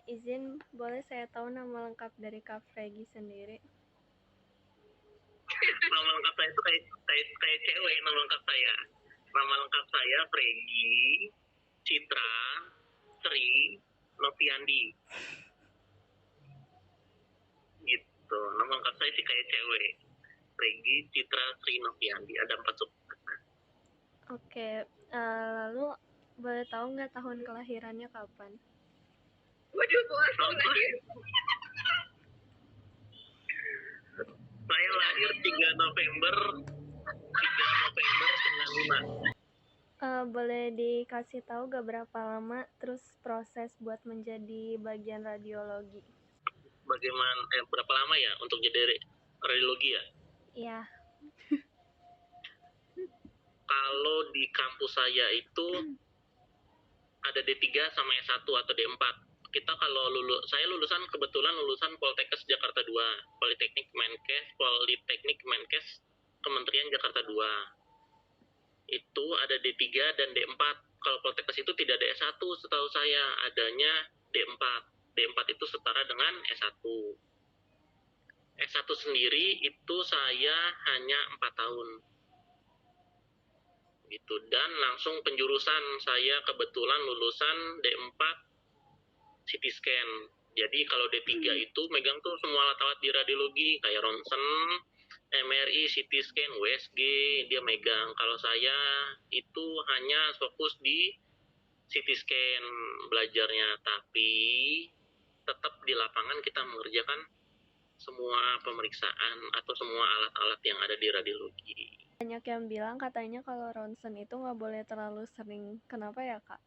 Izin, boleh saya tahu nama lengkap dari Kak Fregi sendiri? Nama lengkap saya itu kayak cewek. Nama lengkap saya Fregi Citra Sri Noviandi. Gitu. Nama lengkap saya sih kayak cewek. Fregi Citra Sri Noviandi. Ada 4 subkata. Oke, lalu boleh tahu nggak tahun kelahirannya kapan? Waduh, langsung lahir. Saya lahir 3 November 95. Boleh dikasih tahu nggak berapa lama terus proses buat menjadi bagian radiologi? Bagaimana berapa lama ya untuk jadi radiologi ya? Iya. Kalau di kampus saya itu ada D3 sama S1 atau D4. Kita kalau saya kebetulan lulusan Poltekkes Jakarta 2, Politeknik Menkes Kementerian Jakarta 2. Itu ada D3 dan D4. Kalau Poltekkes itu tidak ada S1 setahu saya, adanya D4. D4 itu setara dengan S1. S1 sendiri itu saya hanya 4 tahun. Gitu. Dan langsung penjurusan, saya kebetulan lulusan D4 CT scan. Jadi kalau D3 itu megang tuh semua alat-alat di radiologi kayak ronsen, MRI, CT scan, USG, dia megang. Kalau saya itu hanya fokus di CT scan belajarnya, tapi tetap di lapangan kita mengerjakan semua pemeriksaan atau semua alat-alat yang ada di radiologi. Banyak yang bilang katanya kalau ronsen itu nggak boleh terlalu sering. Kenapa ya, Kak?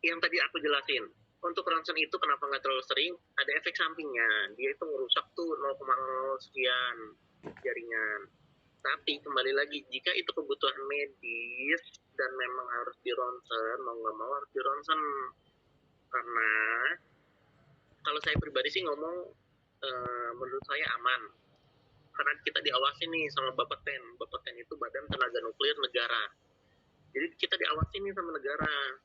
Yang tadi aku jelasin, untuk ronsen itu kenapa nggak terlalu sering, ada efek sampingnya. Dia itu merusak tuh 0,0 sekian jaringan. Tapi kembali lagi, jika itu kebutuhan medis dan memang harus di ronsen, mau nggak mau harus di ronsen. Karena kalau saya pribadi sih ngomong, menurut saya aman. Karena kita diawasi nih sama Bapeten. Bapeten itu Badan Tenaga Nuklir Negara. Jadi kita diawasi nih sama negara.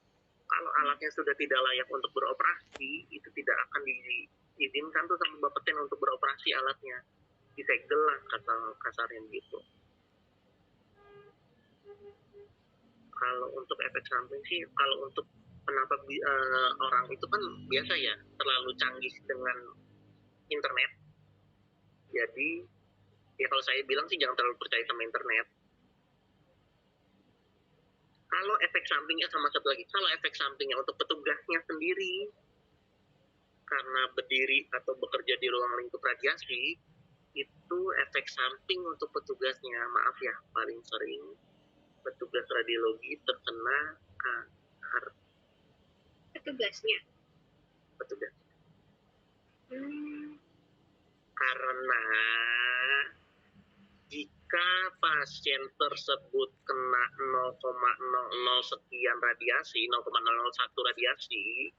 Kalau alatnya sudah tidak layak untuk beroperasi, itu tidak akan diizinkan tuh sama Bapeten untuk beroperasi alatnya. Disegel lah kata kasarnya gitu. Kalau untuk efek samping sih, kalau untuk kenapa orang itu kan biasa ya, terlalu canggih dengan internet. Jadi ya kalau saya bilang sih jangan terlalu percaya sama internet. Kalau efek sampingnya sama satu lagi, kalau efek sampingnya untuk petugasnya sendiri, karena berdiri atau bekerja di ruang lingkup radiasi, itu efek samping untuk petugasnya, maaf ya, paling sering petugas radiologi terkena kanker. Petugas. Karena jika pasien tersebut kena 0,00 sekian radiasi, 0,001 radiasi,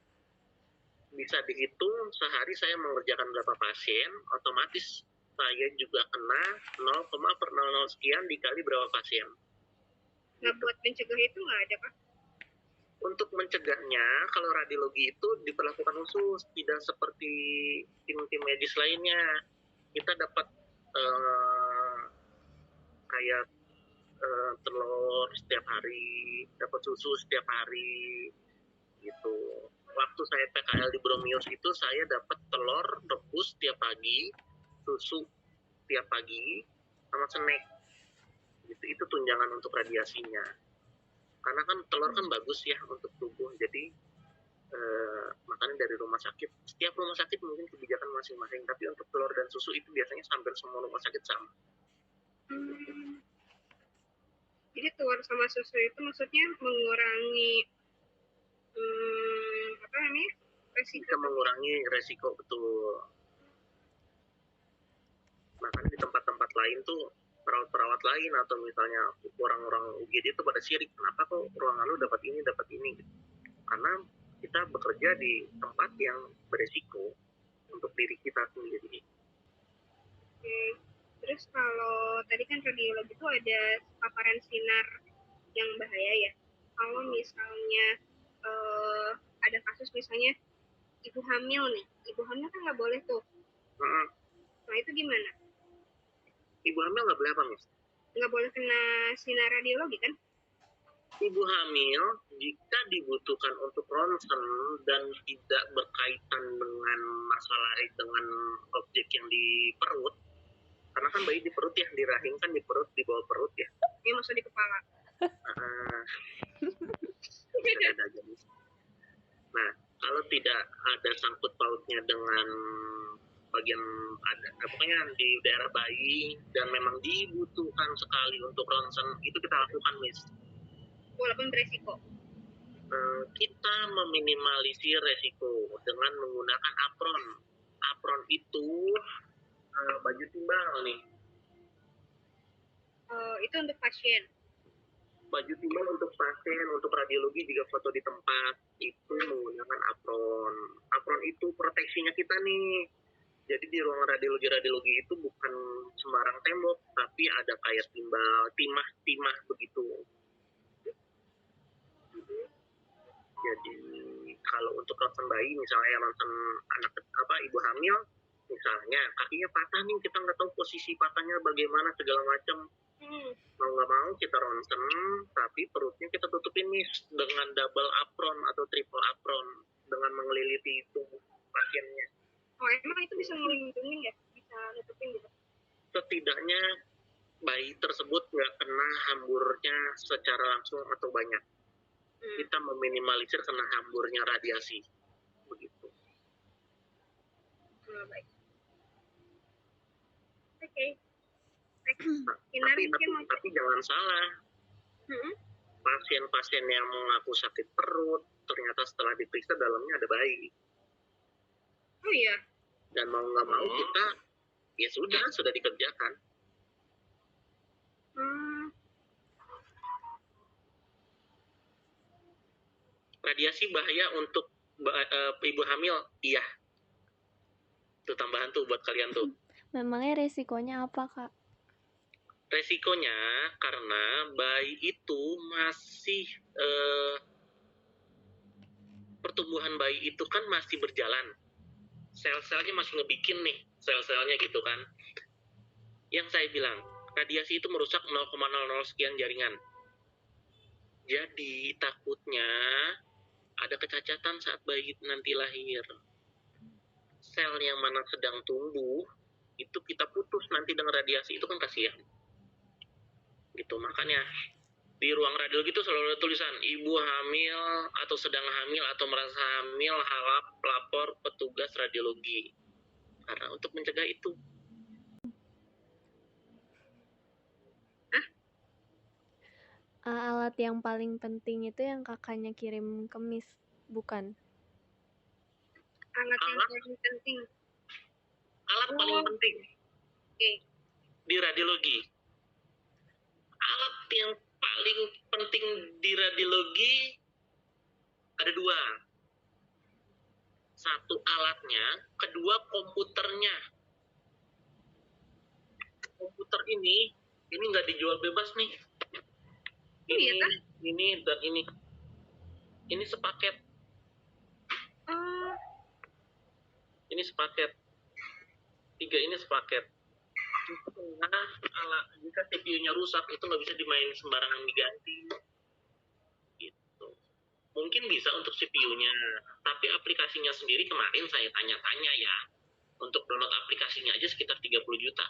bisa dihitung sehari saya mengerjakan berapa pasien, otomatis saya juga kena 0,00 sekian dikali berapa pasien. Nah, buat mencegah itu nggak ada, Pak? Untuk mencegahnya, kalau radiologi itu diperlakukan khusus, tidak seperti tim-tim medis lainnya. Kita dapat kayak telur setiap hari, dapat susu setiap hari, gitu. Waktu saya PKL di Bromius itu saya dapat telur rebus setiap pagi, susu setiap pagi, sama snack. Gitu. Itu tunjangan untuk radiasinya. Karena kan telur kan bagus ya untuk tubuh, jadi makanya dari rumah sakit, setiap rumah sakit mungkin kebijakan masing-masing, tapi untuk telur dan susu itu biasanya hampir semua rumah sakit sama. Jadi telur sama susu itu maksudnya mengurangi resiko? Bisa mengurangi resiko, betul. Makanya di tempat-tempat lain tuh perawat-perawat lain atau misalnya orang-orang UGD itu pada sirik, kenapa kok ruangan lu dapat ini gitu. Karena kita bekerja di tempat yang beresiko untuk diri kita sendiri. Oke. Terus kalau tadi kan radiologi itu ada paparan sinar yang bahaya ya. Kalau misalnya ada kasus misalnya ibu hamil nih, ibu hamil kan nggak boleh tuh. Nah itu gimana? Ibu hamil nggak boleh apa, Miss? Nggak boleh kena sinar radiologi kan? Ibu hamil jika dibutuhkan untuk ronsen dan tidak berkaitan dengan masalah dengan objek yang di perut, karena kan bayi di perut ya, di rahim kan di perut, di bawah perut ya. Ini maksud di kepala. Ada aja. Nah, kalau tidak ada sangkut pautnya dengan bagian ada, pokoknya di daerah bayi dan memang dibutuhkan sekali untuk ronsen, itu kita lakukan, Miss. Walaupun beresiko. Kita meminimalisir resiko dengan menggunakan apron. Apron itu baju timbal nih. Itu untuk pasien. Baju timbal untuk pasien, untuk radiologi jika foto di tempat itu menggunakan apron. Apron itu proteksinya kita nih. Jadi di ruang radiologi itu bukan sembarang tembok, tapi ada kayak timbal, timah begitu. Jadi kalau untuk ronsen bayi, misalnya ronsen anak ibu hamil, misalnya kakinya patah nih, kita nggak tahu posisi patahnya bagaimana segala macam. Mau nggak mau kita ronsen, tapi perutnya kita tutupin nih dengan double apron atau triple apron dengan mengeliliti tubuh pasiennya. Oh emang itu bisa melindungi ya? Bisa nutupin gitu? Setidaknya bayi tersebut nggak kena hamburnya secara langsung atau banyak. Kita meminimalisir kena hamburnya radiasi. Begitu. Baik. Oke. Tapi jangan salah. Pasien-pasien yang mengaku sakit perut, ternyata setelah diperiksa dalamnya ada bayi. Oh iya. Dan mau nggak mau kita, ya sudah dikerjakan. Radiasi bahaya untuk ibu hamil, iya. Itu tambahan tuh buat kalian tuh. Memangnya resikonya apa, Kak? Resikonya karena bayi itu masih pertumbuhan bayi itu kan masih berjalan. Sel-selnya masih ngebikin nih, sel-selnya gitu kan. Yang saya bilang, radiasi itu merusak 0,00 sekian jaringan. Jadi takutnya ada kecacatan saat bayi nanti lahir. Sel yang mana sedang tumbuh, itu kita putus nanti dengan radiasi, itu kan kasihan. Gitu, makanya di ruang radiologi itu selalu ada tulisan ibu hamil atau sedang hamil atau merasa hamil harap lapor petugas radiologi, karena untuk mencegah itu. Alat yang paling penting itu yang kakaknya kirim ke Miss, bukan? Alat yang paling penting. Alat paling penting di radiologi. Alat yang paling penting di radiologi ada dua. Satu alatnya, kedua komputernya. Komputer ini nggak dijual bebas nih. Ini dan ini. Ini sepaket. Ini sepaket. 3 ini sepaket. Nah, jika CPU-nya rusak itu nggak bisa dimain sembarangan diganti. Gitu. Mungkin bisa untuk CPU-nya, tapi aplikasinya sendiri kemarin saya tanya-tanya ya. Untuk download aplikasinya aja sekitar 30 juta.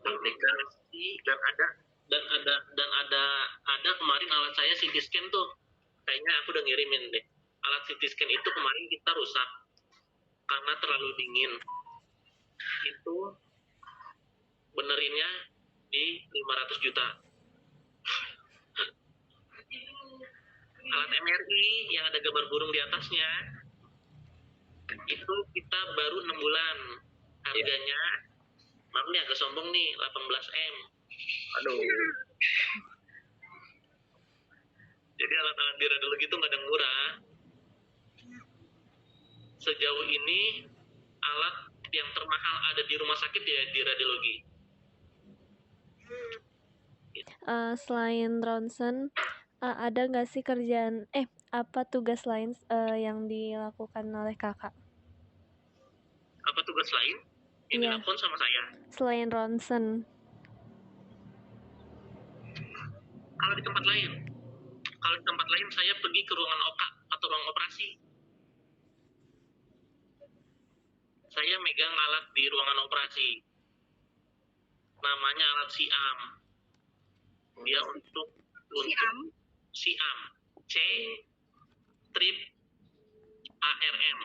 Aplikasi dan ada kemarin alat saya CT scan tuh. Kayaknya aku udah ngirimin deh. Alat CT scan itu kemarin kita rusak karena terlalu dingin. Itu benerinnya di 500 juta. Alat MRI yang ada gambar burung di atasnya itu kita baru 6 bulan. Harganya maaf nih agak sombong nih, 18M. Aduh. Jadi alat-alat di radiologi itu nggak ada yang murah. Sejauh ini alat yang termahal ada di rumah sakit ya di radiologi. Selain ronsen, ada nggak sih kerjaan apa tugas lain yang dilakukan oleh kakak? Apa tugas lain yang Iya, dilakukan sama saya? selain ronsen. Kalau di tempat lain saya pergi ke ruangan OKA atau ruang operasi. Saya megang alat di ruangan operasi. Namanya alat siam. Dia untuk Siam. siam. C strip ARM.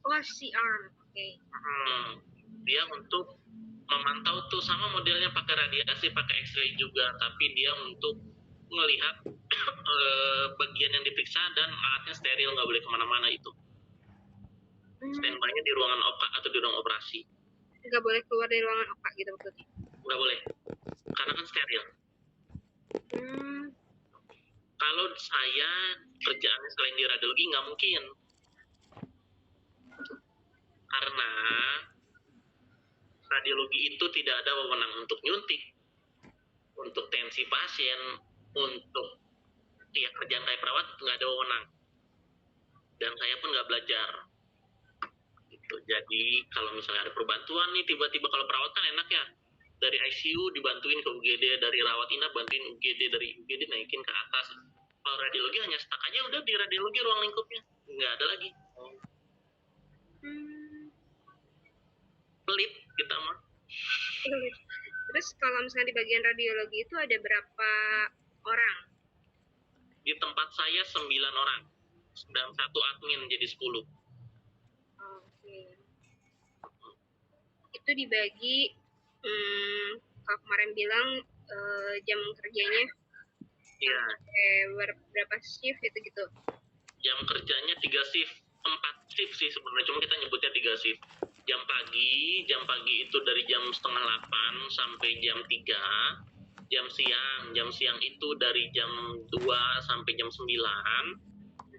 Oh, siam. Oke. Dia untuk memantau tuh, sama modelnya pakai radiasi, pakai X-ray juga, tapi dia untuk melihat bagian yang diperiksa dan alatnya steril, nggak boleh kemana-mana itu. Standby-nya di ruangan OKA atau di ruang operasi. Nggak boleh keluar dari ruangan OKA gitu maksudnya? Nggak boleh, karena kan steril. Kalau saya kerjaannya selain di radiologi nggak mungkin, karena radiologi itu tidak ada wewenang untuk nyuntik, untuk tensi pasien, untuk kerjaan kayak perawat nggak ada wewenang, dan saya pun nggak belajar gitu. Jadi kalau misalnya ada perbantuan nih, tiba-tiba kalau perawat kan enak ya, dari ICU dibantuin ke UGD, dari rawat inap bantuin UGD, dari UGD naikin ke atas. Kalau radiologi hanya stuck aja udah di radiologi ruang lingkupnya, nggak ada lagi. Pelit kita mah. Terus kalau misalnya di bagian radiologi itu ada berapa orang? Di tempat saya 9 orang dan 1 admin jadi 10. Oke. Itu dibagi, kalau kemarin bilang jam kerjanya Iya. Berapa shift gitu? Jam kerjanya 3 shift, 4 shift sih sebenarnya, cuma kita nyebutnya 3 shift. Jam pagi itu dari jam 7:30 sampai jam 3. Jam siang itu dari jam 2 sampai jam 9.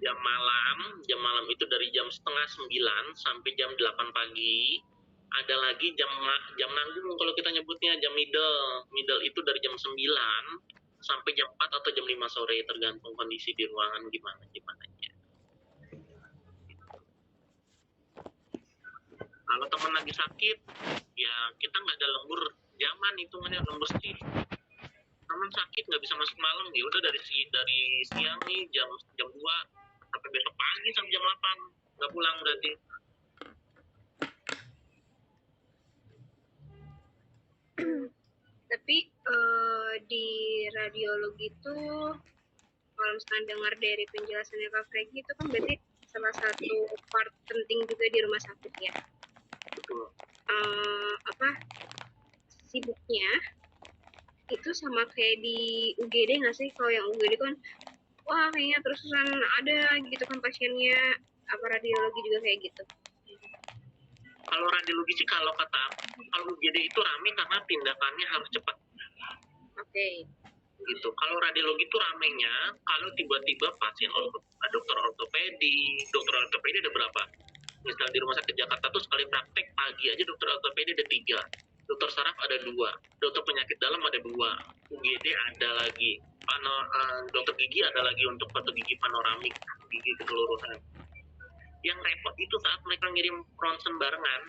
Jam malam itu dari jam 8:30 sampai jam 8 pagi. Ada lagi jam nanggung kalau kita nyebutnya, jam middle itu dari jam 9 sampai jam 4 atau jam 5 sore, tergantung kondisi di ruangan gimana. Kalau teman lagi sakit, ya kita nggak ada lembur zaman, hitungannya lembur shift. Teman sakit nggak bisa masuk malam, ya udah dari siang nih jam 2 sampai besok pagi sampai jam 8 nggak pulang berarti. Tapi di radiologi itu kalau misalnya dengar dari penjelasannya Kak Fregi itu kan berarti salah satu part penting juga di rumah sakit ya. Betul. Sibuknya itu sama kayak di UGD nggak sih? Kalau yang UGD kan wah kayaknya terus-terusan ada gitu kan pasiennya, apa radiologi juga kayak gitu? Kalau radiologi sih kalau UGD itu rame karena tindakannya harus cepat. Oke. Gitu. Kalau radiologi itu ramenya kalau tiba-tiba pasien dokter ortopedi ada berapa? Misal di rumah sakit Jakarta tuh sekali praktek pagi aja dokter ortopedi ada 3, dokter saraf ada 2, dokter penyakit dalam ada 2, UGD ada lagi, dokter gigi ada lagi untuk foto gigi panoramik, gigi keseluruhan. Yang repot itu saat mereka ngirim ronsen barengan,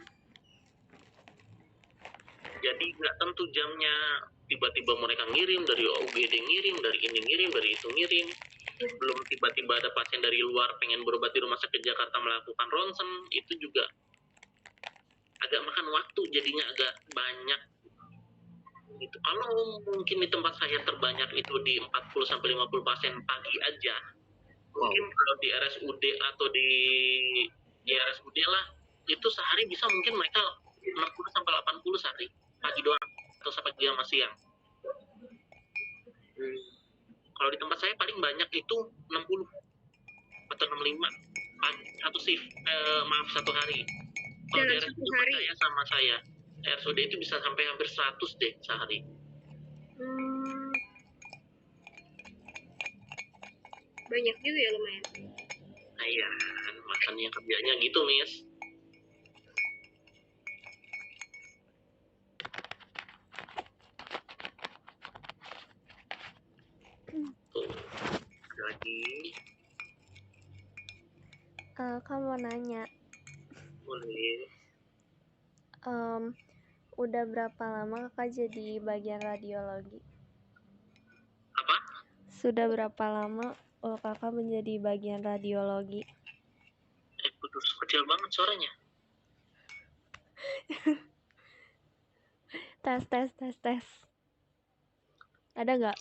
jadi nggak tentu jamnya, tiba-tiba mereka ngirim dari UGD, ngirim dari ini, ngirim dari itu, ngirim. Belum tiba-tiba ada pasien dari luar pengen berobat di rumah sakit Jakarta melakukan ronsen, itu juga agak makan waktu, jadinya agak banyak gitu. Kalau mungkin di tempat saya terbanyak itu di 40-50 pasien pagi aja. Mungkin kalau di RSUD atau di RSUD lah, itu sehari bisa mungkin mereka 60-80 sehari, pagi doang atau sampai jam siang. Kalau di tempat saya paling banyak itu 60 atau 65 satu shift, satu hari. Kalau di RSUD percaya sama saya, RSUD itu bisa sampai hampir 100 deh sehari. Banyak juga ya, lumayan. Nah iya, makanya kerjanya gitu, Miss. lagi. Kamu mau nanya, Boleh. udah berapa lama kakak jadi bagian radiologi? Apa? Sudah berapa lama kakak menjadi bagian radiologi? Putus kecil banget suaranya. Tes. Ada nggak?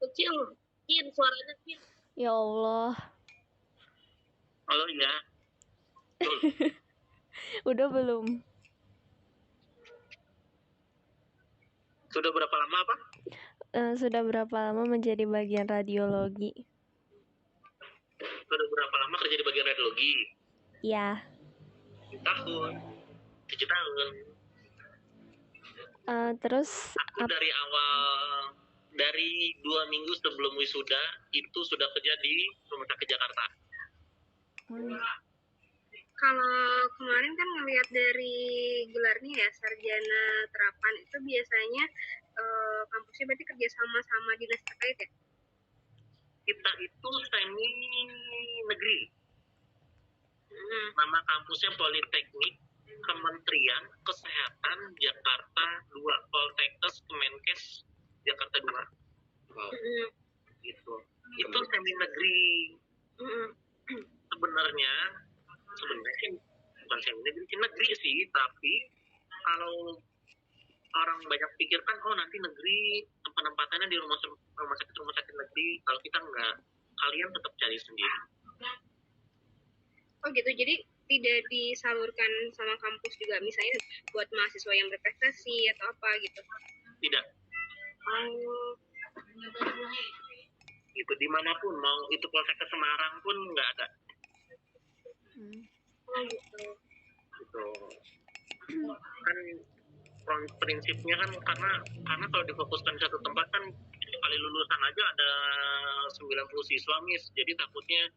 Kecil. Kin, suaranya Kin. Ya Allah. Halo ya. Udah belum? Sudah berapa lama apa? Sudah berapa lama menjadi bagian radiologi? Sudah berapa lama kerja di bagian radiologi? Ya. 7 tahun. 7 tahun. Terus Aku dari 2 minggu sebelum wisuda itu sudah kerja di Rumah Sakit Jakarta. Kalau kemarin kan ngelihat dari gelarnya ya, sarjana terapan, itu biasanya kampusnya berarti kerja sama dinas terkait ya? Kita itu semi negeri. Nama kampusnya Politeknik Kementerian Kesehatan Jakarta 2, Poltekkes Kemenkes Jakarta 2. Wow. Gitu. Itu semi negeri. Sebenarnya sih bukan semi negeri sih, tapi kalau orang banyak pikirkan nanti negeri penempatannya di rumah sakit negeri, kalau kita enggak, kalian tetap cari sendiri. Oh gitu, jadi tidak disalurkan sama kampus juga, misalnya buat mahasiswa yang berprestasi atau apa gitu? Tidak. Gitu, dimanapun, mau itu Poltekkes Semarang pun nggak ada. Gitu. Kan prinsipnya kan karena kalau difokuskan di satu tempat kan kali lulusan aja ada 90 siswa jadi takutnya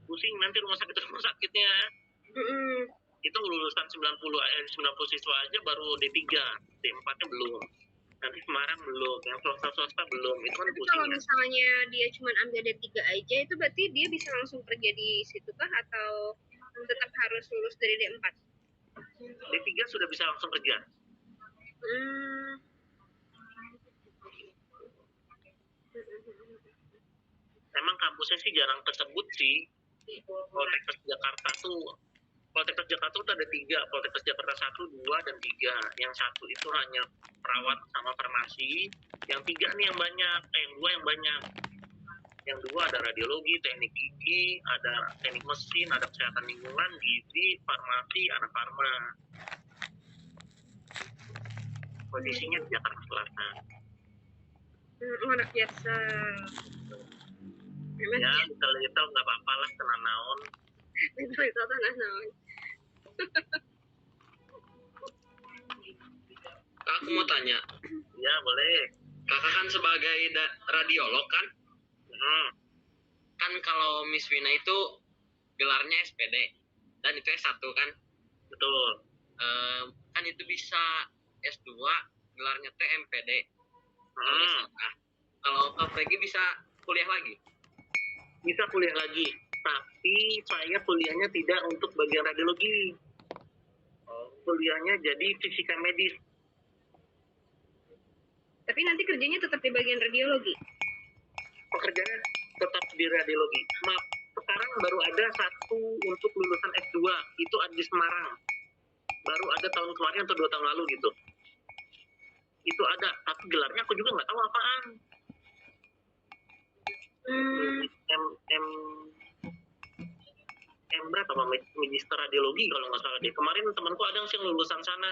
pusing nanti rumah sakitnya. Itu lulusan 90 siswa aja baru D3, D4-nya belum, nanti Semarang belum, yang swasta belum, itu kan pusing. Kalau misalnya dia cuma ambil D3 aja, itu berarti dia bisa langsung kerja di situ kah atau tetap harus lulus dari D4? D3 sudah bisa langsung kerja. Emang kampusnya sih jarang tersebut sih. Poltekkes Jakarta tuh ada 3, Poltekkes Jakarta 1, 2, dan 3. Yang 1 itu hanya perawat sama farmasi. Yang 3 nih yang banyak, yang 2 yang banyak. Yang 2 ada radiologi, teknik gigi, ada teknik mesin, ada kesehatan lingkungan, gizi, farmasi, anak farma. Posisinya di Jakarta Selatan. Anak biasa. Ya, kalau itu nggak apa-apa lah, kena naon. Itu kena naon. Aku mau tanya. Ya, boleh. Kakak kan sebagai radiolog kan? Kan kalau Miss Wina itu gelarnya SPD dan itu S1 kan? Betul. Kan itu bisa S2, gelarnya MPD. Kalau Kak Fregi bisa kuliah lagi? Bisa kuliah lagi, tapi saya kuliahnya tidak untuk bagian radiologi. Kuliahnya jadi fisika medis. Tapi nanti kerjanya tetap di bagian radiologi? Pekerjaannya tetap di radiologi. Maaf, sekarang baru ada 1 untuk lulusan S2, itu ada di Semarang. Baru ada tahun kemarin atau 2 tahun lalu gitu. Itu ada, tapi gelarnya aku juga nggak tahu apaan. Berapa magister radiologi kalau nggak salah deh. Kemarin temanku ada yang lulusan sana.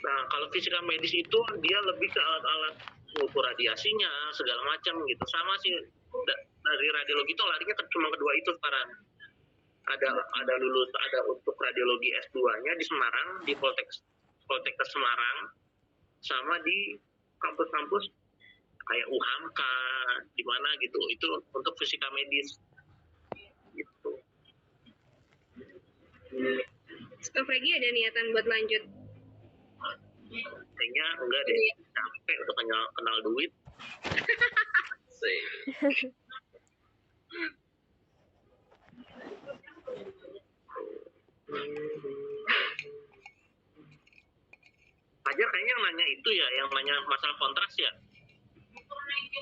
Nah, kalau fisika medis itu dia lebih ke alat-alat mengukur radiasinya segala macam gitu. Sama sih dari radiologi itu larinya cuma kedua itu sekarang. Ada untuk radiologi S2-nya di Semarang, di Poltekkes Semarang, sama di kampus-kampus kayak UHAMKA di mana gitu, itu untuk fisika medis gitu. Kak Fregi ada niatan buat lanjut? Kayaknya enggak deh, capek untuk kenal duit. Asik. Fajar kayaknya yang nanya itu ya, yang nanya masalah kontras ya.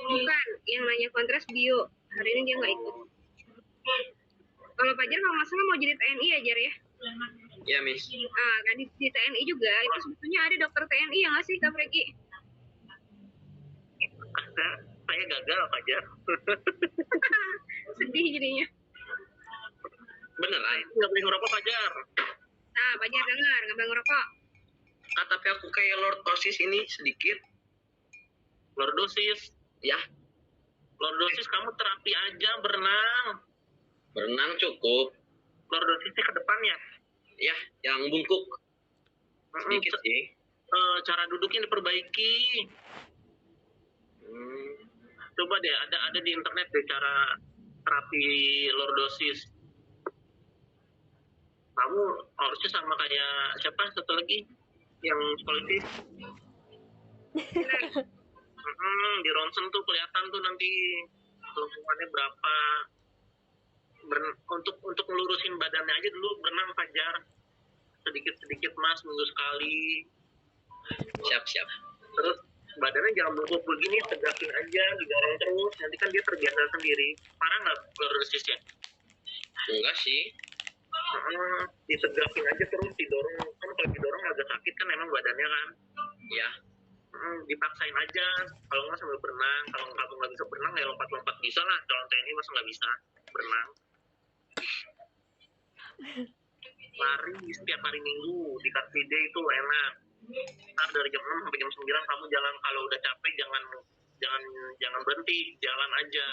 Bukan, yang nanya kontras bio. Hari ini dia nggak ikut. Kalau Fajar kalau nggak salah mau jadi TNI ya, Jar ya? Ya, Miss. Ah, kan di TNI juga, itu sebetulnya ada dokter TNI yang nggak sih, Kak Freki? Saya gagal Fajar. Sedih jadinya. Beneran. Nggak boleh ngerokok Fajar. Nah, Fajar dengar, nggak boleh ngerokok. Tapi aku kayak lordosis ini sedikit. Lordosis. Ya, Lordosis kamu terapi aja, berenang. berenang cukup. Lordosisnya ke depan ya. Ya, yang bungkuk. Sedikit sih. Cara duduknya diperbaiki. Coba deh, ada di internet deh cara terapi lordosis. Kamu harusnya sama kayak siapa satu lagi yang politis. Di ronsen tuh kelihatan tuh nanti lengkungannya berapa. Untuk ngelurusin badannya aja dulu berenang Fajar. Sedikit-sedikit Mas, minggu sekali. Siap. Terus badannya jangan bungkuk begini, tegakin aja, didorong terus. Nanti kan dia terbiasa sendiri. Parah nggak lordosisnya? Enggak sih. Ditegakin aja terus, didorong. Kan kalau didorong agak sakit kan emang badannya kan. Ya, Dipaksain aja. Kalau nggak sambil berenang. Kalau kamu nggak bisa berenang ya lompat-lompat bisa lah. Calon TNI masa nggak bisa berenang. Lari setiap hari Minggu di Car Free Day itu enak. Ntar dari jam 6 sampai jam 9 kamu jalan. Kalau udah capek jangan berhenti, jalan aja.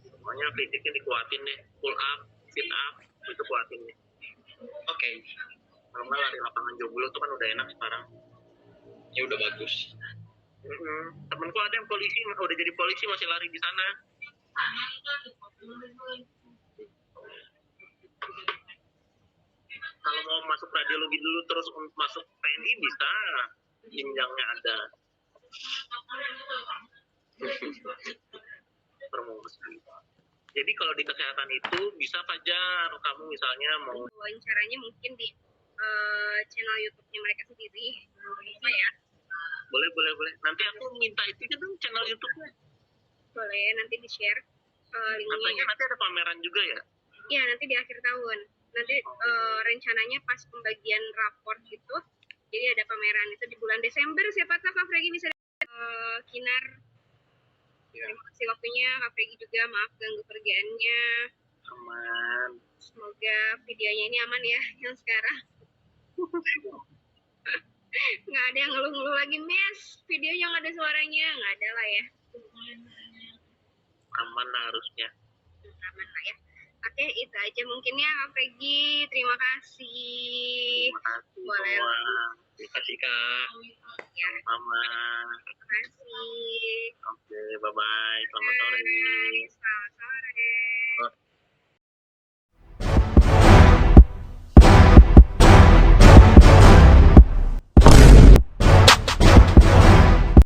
Pokoknya fisiknya dikuatin deh, pull up, sit up, itu kuatin deh. oke. Kalau nggak lari lapangan Jomblo tuh kan udah enak sekarang. Ya udah bagus. Temenku ada yang polisi, udah jadi polisi masih lari di sana. Kalau mau masuk radiologi dulu terus masuk TNI bisa, jenjangnya ada. Promosi. Jadi kalau di kesehatan itu bisa Fajar, kamu misalnya mau Wawancaranya mungkin di channel YouTube-nya mereka sendiri. Bisa ya? boleh. Nanti aku minta itu aja dong channel YouTube-nya. Boleh, nanti di-share linknya. Katanya nanti ada pameran juga ya? Iya, nanti di akhir tahun. Nanti rencananya pas pembagian rapor gitu. Jadi ada pameran itu di bulan Desember. Siapa tahu Kak Fregi bisa Kinar. Ya. Terima kasih waktunya Kak Fregi juga. Maaf ganggu kerjaannya. Aman. Semoga videonya ini aman ya yang sekarang. Nggak ada yang ngeluh-ngeluh lagi, Mes. Videonya nggak ada suaranya. Nggak ada lah ya. Aman lah harusnya. Aman lah ya. Oke, itu aja mungkin ya Kak Fregi. Terima kasih. Terima kasih Boleh. semua. Terima kasih, Kak. Ya, Sama. terima kasih. Oke, bye-bye. Selamat sore. Selamat sore.